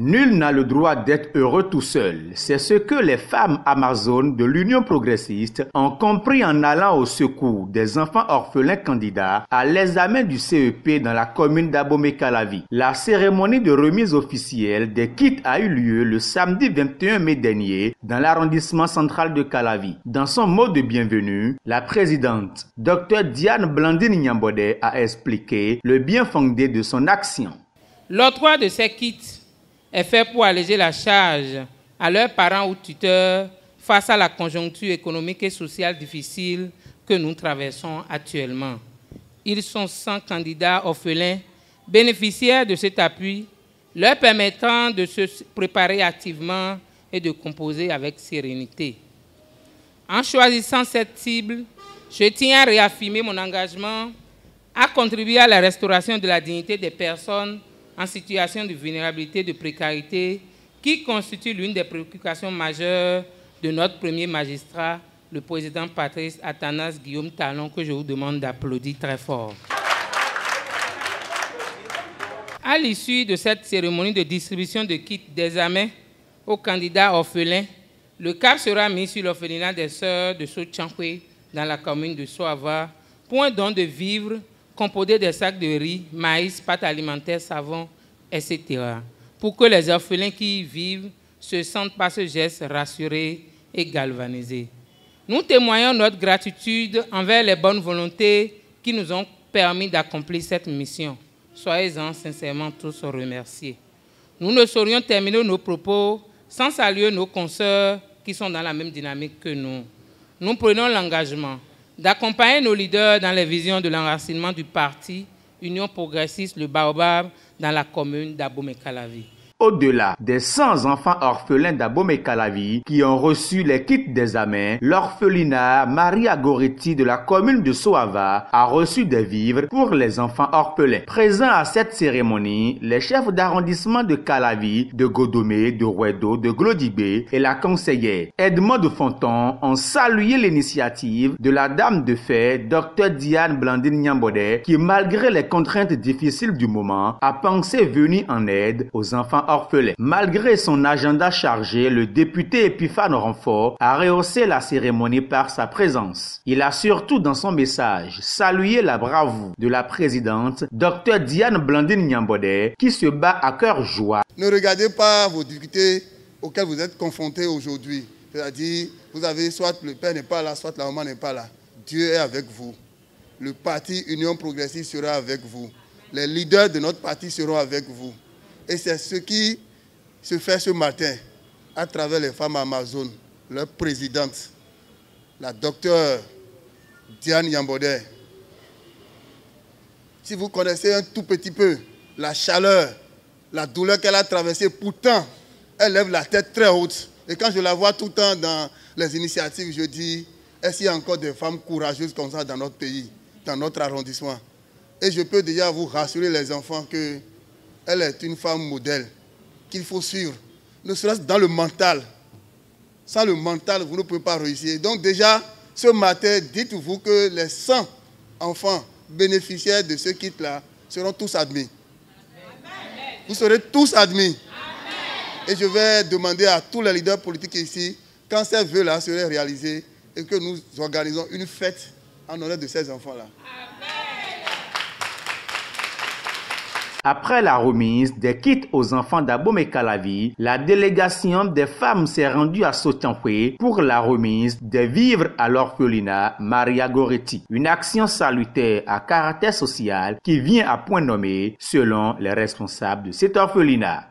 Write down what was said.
Nul n'a le droit d'être heureux tout seul. C'est ce que les femmes amazones de l'Union progressiste ont compris en allant au secours des enfants orphelins candidats à l'examen du CEP dans la commune d'Abomey-Calavi. La cérémonie de remise officielle des kits a eu lieu le samedi 21 mai dernier dans l'arrondissement central de Calavi. Dans son mot de bienvenue, la présidente, Dr Diane Blandine Nyambodé, a expliqué le bien fondé de son action. L'octroi de ces kits est fait pour alléger la charge à leurs parents ou tuteurs face à la conjoncture économique et sociale difficile que nous traversons actuellement. Ils sont 100 candidats orphelins bénéficiaires de cet appui, leur permettant de se préparer activement et de composer avec sérénité. En choisissant cette cible, je tiens à réaffirmer mon engagement à contribuer à la restauration de la dignité des personnes en situation de vulnérabilité et de précarité, qui constitue l'une des préoccupations majeures de notre premier magistrat, le président Patrice Athanase Guillaume Talon, que je vous demande d'applaudir très fort. À l'issue de cette cérémonie de distribution de kits d'examen aux candidats orphelins, le cap sera mis sur l'orphelinat des sœurs de Sochankwe dans la commune de Soava pour un don de vivres composé des sacs de riz, maïs, pâtes alimentaires, savon, etc. pour que les orphelins qui y vivent se sentent par ce geste rassurés et galvanisés. Nous témoignons notre gratitude envers les bonnes volontés qui nous ont permis d'accomplir cette mission. Soyez-en sincèrement tous remerciés. Nous ne saurions terminer nos propos sans saluer nos consoeurs qui sont dans la même dynamique que nous. Nous prenons l'engagement d'accompagner nos leaders dans les visions de l'enracinement du parti Union progressiste Le Baobab dans la commune d'Abomey-Calavi. Au-delà des 100 enfants orphelins d'Abomey-Calavi qui ont reçu les kits d'examen, l'orphelinat Maria Goretti de la commune de Soava a reçu des vivres pour les enfants orphelins. Présents à cette cérémonie, les chefs d'arrondissement de Calavi, de Godomé, de Rouedo, de Glodibé et la conseillère Edmond de Fonton ont salué l'initiative de la dame de fer Dr Diane Blandine Nyambodé qui, malgré les contraintes difficiles du moment, a pensé venir en aide aux enfants orphelins. Malgré son agenda chargé, le député Epiphane Renfort a rehaussé la cérémonie par sa présence. Il a surtout dans son message salué la bravoure de la présidente Dr Diane Blandine Nyambodé qui se bat à cœur joie. Ne regardez pas vos difficultés auxquelles vous êtes confrontés aujourd'hui. C'est-à-dire, vous avez soit le père n'est pas là, soit la maman n'est pas là. Dieu est avec vous. Le parti Union progressiste sera avec vous. Les leaders de notre parti seront avec vous. Et c'est ce qui se fait ce matin à travers les femmes amazones, leur présidente, la docteure Diane Nyambodé. Si vous connaissez un tout petit peu la chaleur, la douleur qu'elle a traversée, pourtant, elle lève la tête très haute. Et quand je la vois tout le temps dans les initiatives, je dis, est-ce qu'il y a encore des femmes courageuses comme ça dans notre pays, dans notre arrondissement? Et je peux déjà vous rassurer les enfants que elle est une femme modèle qu'il faut suivre, ne serait-ce dans le mental. Sans le mental, vous ne pouvez pas réussir. Donc déjà, ce matin, dites-vous que les 100 enfants bénéficiaires de ce kit-là seront tous admis. Amen. Vous serez tous admis. Amen. Et je vais demander à tous les leaders politiques ici, quand ces vœux-là seraient réalisés, et que nous organisons une fête en honneur de ces enfants-là. Après la remise des kits aux enfants d'Abomey-Calavi, la délégation des femmes s'est rendue à Sochankwe pour la remise des vivres à l'orphelinat Maria Goretti. Une action salutaire à caractère social qui vient à point nommé selon les responsables de cet orphelinat.